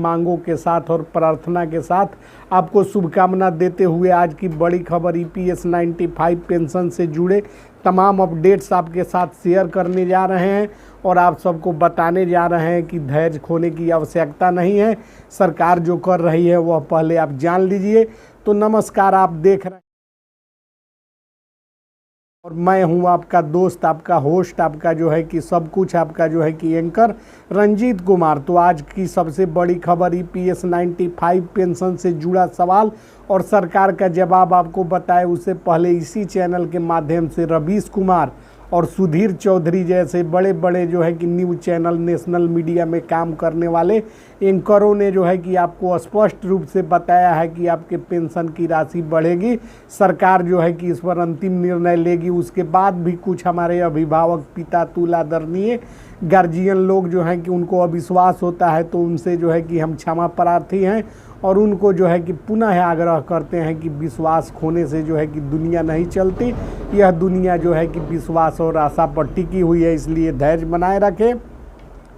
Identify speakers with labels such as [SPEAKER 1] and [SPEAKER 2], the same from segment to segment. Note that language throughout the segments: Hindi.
[SPEAKER 1] मांगों के साथ और प्रार्थना के साथ आपको शुभकामना देते हुए आज की बड़ी खबर ईपीएस 95 पेंशन से जुड़े तमाम अपडेट्स आपके साथ शेयर करने जा रहे हैं और आप सबको बताने जा रहे हैं कि धैर्य खोने की आवश्यकता नहीं है। सरकार जो कर रही है वह पहले आप जान लीजिए। तो नमस्कार, आप देख रहे हैं और मैं हूं आपका दोस्त, आपका होस्ट, आपका जो है कि सब कुछ, आपका जो है कि एंकर रंजीत कुमार। तो आज की सबसे बड़ी खबर ईपीएस 95 पेंशन से जुड़ा सवाल और सरकार का जवाब आपको बताए उससे पहले इसी चैनल के माध्यम से रवीश कुमार और सुधीर चौधरी जैसे बड़े बड़े जो है कि न्यूज़ चैनल, नेशनल मीडिया में काम करने वाले एंकरों ने जो है कि आपको स्पष्ट रूप से बताया है कि आपके पेंशन की राशि बढ़ेगी। सरकार जो है कि इस पर अंतिम निर्णय लेगी। उसके बाद भी कुछ हमारे अभिभावक, पिता, तुलादरणीय गार्जियन लोग जो हैं कि उनको अविश्वास होता है, तो उनसे जो है कि हम क्षमा प्रार्थी हैं और उनको जो है कि पुनः आग्रह करते हैं कि विश्वास खोने से जो है कि दुनिया नहीं चलती। यह दुनिया जो है कि विश्वास और आशा पर टिकी हुई है, इसलिए धैर्य बनाए रखें।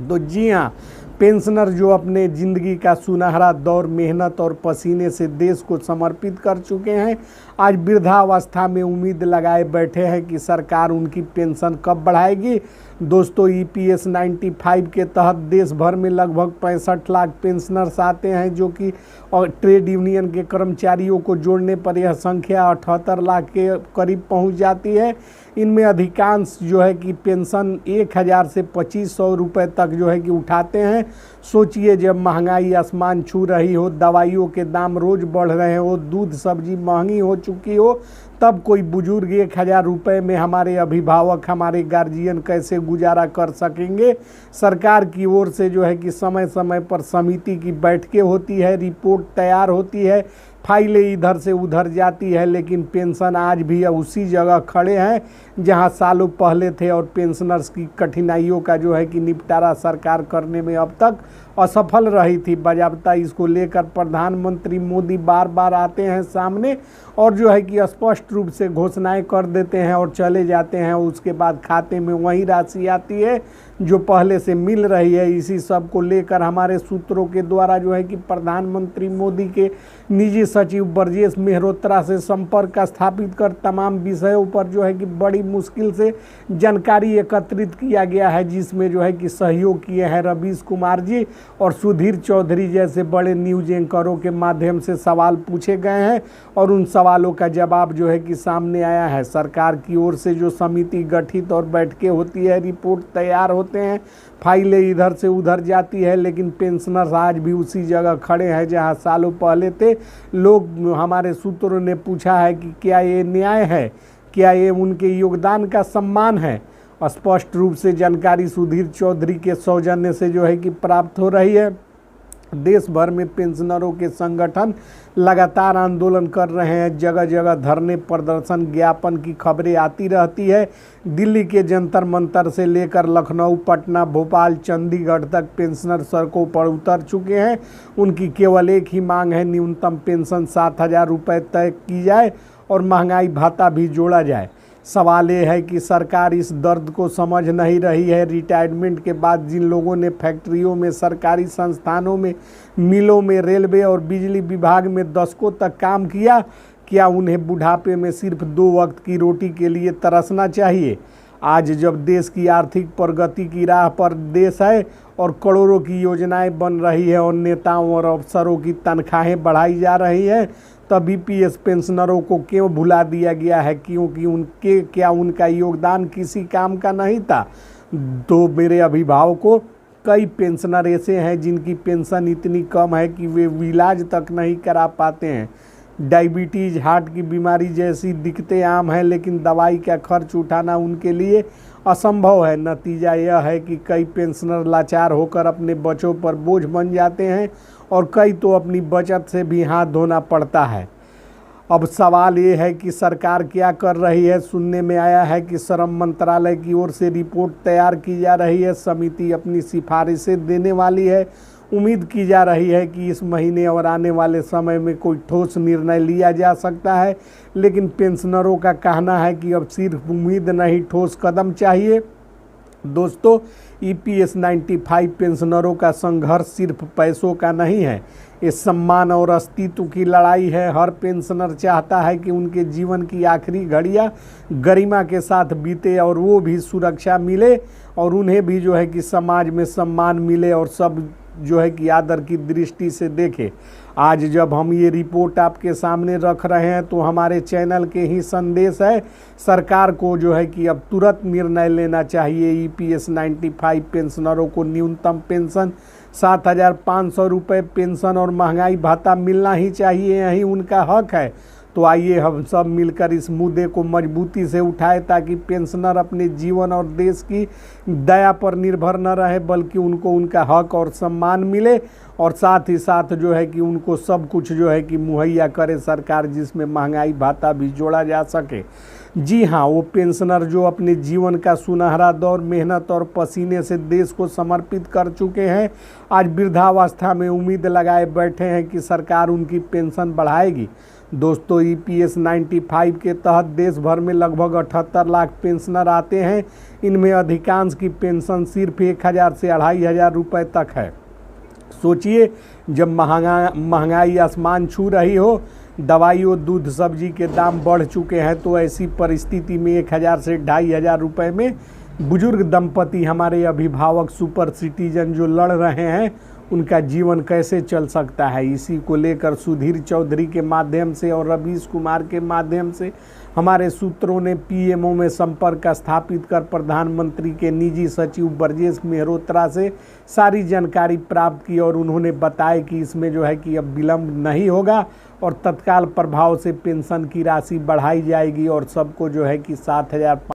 [SPEAKER 1] तो जी हाँ, पेंशनर जो अपने ज़िंदगी का सुनहरा दौर मेहनत और पसीने से देश को समर्पित कर चुके हैं, आज वृद्धावस्था में उम्मीद लगाए बैठे हैं कि सरकार उनकी पेंशन कब बढ़ाएगी। दोस्तों, ईपीएस 95 के तहत देश भर में लगभग 65 लाख पेंशनर्स आते हैं, जो कि और ट्रेड यूनियन के कर्मचारियों को जोड़ने पर यह संख्या 78 लाख के करीब पहुंच जाती है। इनमें अधिकांश जो है कि पेंशन 1000 से 2500 रुपये तक जो है कि उठाते हैं। सोचिए, जब महंगाई आसमान छू रही हो, दवाइयों के दाम रोज़ बढ़ रहे हो, दूध सब्जी महंगी हो चुकी हो, तब कोई बुजुर्ग 1000 रुपये में हमारे अभिभावक, हमारे गार्जियन कैसे गुजारा कर सकेंगे। सरकार की ओर से जो है कि समय समय पर समिति की बैठकें होती है, रिपोर्ट तैयार होती है, फाइलें इधर से उधर जाती है, लेकिन पेंशन आज भी उसी जगह खड़े हैं जहां सालों पहले थे और पेंशनर्स की कठिनाइयों का जो है कि निपटारा सरकार करने में अब तक असफल रही थी। बजाबता इसको लेकर प्रधानमंत्री मोदी बार बार आते हैं सामने और जो है कि स्पष्ट रूप से घोषणाएं कर देते हैं और चले जाते हैं। उसके बाद खाते में वही राशि आती है जो पहले से मिल रही है। इसी सब को लेकर हमारे सूत्रों के द्वारा जो है कि प्रधानमंत्री मोदी के निजी सचिव ब्रजेश मेहरोत्रा से संपर्क स्थापित कर तमाम विषयों पर जो है कि बड़ी मुश्किल से जानकारी एकत्रित किया गया है, जिसमें जो है कि सहयोग किए हैं रवीश कुमार जी और सुधीर चौधरी जैसे बड़े न्यूज़ एंकरों के माध्यम से सवाल पूछे गए हैं और उन सवालों का जवाब जो है कि सामने आया है। सरकार की ओर से जो समिति गठित और बैठकें होती है, रिपोर्ट तैयार होते हैं, फाइलें इधर से उधर जाती है, लेकिन पेंशनर्स आज भी उसी जगह खड़े हैं जहां सालों पहले थे। लोग, हमारे सूत्रों ने पूछा है कि क्या ये न्याय है, क्या ये उनके योगदान का सम्मान है। स्पष्ट रूप से जानकारी सुधीर चौधरी के सौजन्य से जो है कि प्राप्त हो रही है। देश भर में पेंशनरों के संगठन लगातार आंदोलन कर रहे हैं, जगह जगह धरने, प्रदर्शन, ज्ञापन की खबरें आती रहती है। दिल्ली के जंतर मंतर से लेकर लखनऊ, पटना, भोपाल, चंडीगढ़ तक पेंशनर सड़कों पर उतर चुके हैं। उनकी केवल एक ही मांग है, न्यूनतम पेंशन 7000 रुपये तय की जाए और महंगाई भत्ता भी जोड़ा जाए। सवाल ये है कि सरकार इस दर्द को समझ नहीं रही है। रिटायरमेंट के बाद जिन लोगों ने फैक्ट्रियों में, सरकारी संस्थानों में, मिलों में, रेलवे और बिजली विभाग में दशकों तक काम किया, क्या उन्हें बुढ़ापे में सिर्फ 2 वक्त की रोटी के लिए तरसना चाहिए? आज जब देश की आर्थिक प्रगति की राह पर देश है और करोड़ों की योजनाएं बन रही है और नेताओं और अफसरों की तनख्वाहें बढ़ाई जा रही हैं, तब ईपीएस पेंशनरों को क्यों भुला दिया गया है? क्योंकि क्या उनका योगदान किसी काम का नहीं था? तो मेरे अभिभावकों, कई पेंशनर ऐसे हैं जिनकी पेंशन इतनी कम है कि वे इलाज तक नहीं करा पाते हैं। डायबिटीज़, हार्ट की बीमारी जैसी दिक्कतें आम हैं, लेकिन दवाई का खर्च उठाना उनके लिए असंभव है। नतीजा यह है कि कई पेंशनर लाचार होकर अपने बच्चों पर बोझ बन जाते हैं और कई तो अपनी बचत से भी हाथ धोना पड़ता है। अब सवाल ये है कि सरकार क्या कर रही है। सुनने में आया है कि श्रम मंत्रालय की ओर से रिपोर्ट तैयार की जा रही है, समिति अपनी सिफारिशें देने वाली है। उम्मीद की जा रही है कि इस महीने और आने वाले समय में कोई ठोस निर्णय लिया जा सकता है, लेकिन पेंशनरों का कहना है कि अब सिर्फ उम्मीद नहीं, ठोस कदम चाहिए। दोस्तों, EPS 95 पेंशनरों का संघर्ष सिर्फ पैसों का नहीं है, ये सम्मान और अस्तित्व की लड़ाई है। हर पेंशनर चाहता है कि उनके जीवन की आखिरी घड़ियां गरिमा के साथ बीते और वो भी सुरक्षा मिले और उन्हें भी जो है कि समाज में सम्मान मिले और सब जो है कि आदर की दृष्टि से देखे। आज जब हम ये रिपोर्ट आपके सामने रख रहे हैं तो हमारे चैनल के ही संदेश है। सरकार को जो है कि अब तुरंत निर्णय लेना चाहिए। EPS 95 पेंशनरों को न्यूनतम पेंशन 7,500 रुपये पेंशन और महंगाई भत्ता मिलना ही चाहिए, यही उनका हक है। तो आइए हम सब मिलकर इस मुद्दे को मजबूती से उठाएं ताकि पेंशनर अपने जीवन और देश की दया पर निर्भर न रहे, बल्कि उनको उनका हक और सम्मान मिले और साथ ही साथ जो है कि उनको सब कुछ जो है कि मुहैया करे सरकार, जिसमें महंगाई भत्ता भी जोड़ा जा सके। जी हाँ, वो पेंशनर जो अपने जीवन का सुनहरा दौर मेहनत और पसीने से देश को समर्पित कर चुके हैं, आज वृद्धावस्था में उम्मीद लगाए बैठे हैं कि सरकार उनकी पेंशन बढ़ाएगी। दोस्तों, EPS 95 के तहत देश भर में लगभग 78 लाख पेंशनर आते हैं। इनमें अधिकांश की पेंशन सिर्फ 1,000 से 2,500 रुपये तक है। सोचिए, जब महंगाई आसमान छू रही हो, दवाई और दूध सब्जी के दाम बढ़ चुके हैं, तो ऐसी परिस्थिति में 1,000 से 2,500 रुपये में बुजुर्ग दंपति, हमारे अभिभावक, सुपर सिटीजन जो लड़ रहे हैं, उनका जीवन कैसे चल सकता है। इसी को लेकर सुधीर चौधरी के माध्यम से और रवीश कुमार के माध्यम से हमारे सूत्रों ने PMO में संपर्क स्थापित कर प्रधानमंत्री के निजी सचिव ब्रजेश मेहरोत्रा से सारी जानकारी प्राप्त की और उन्होंने बताया कि इसमें जो है कि अब विलंब नहीं होगा और तत्काल प्रभाव से पेंशन की राशि बढ़ाई जाएगी और सबको जो है कि 7,500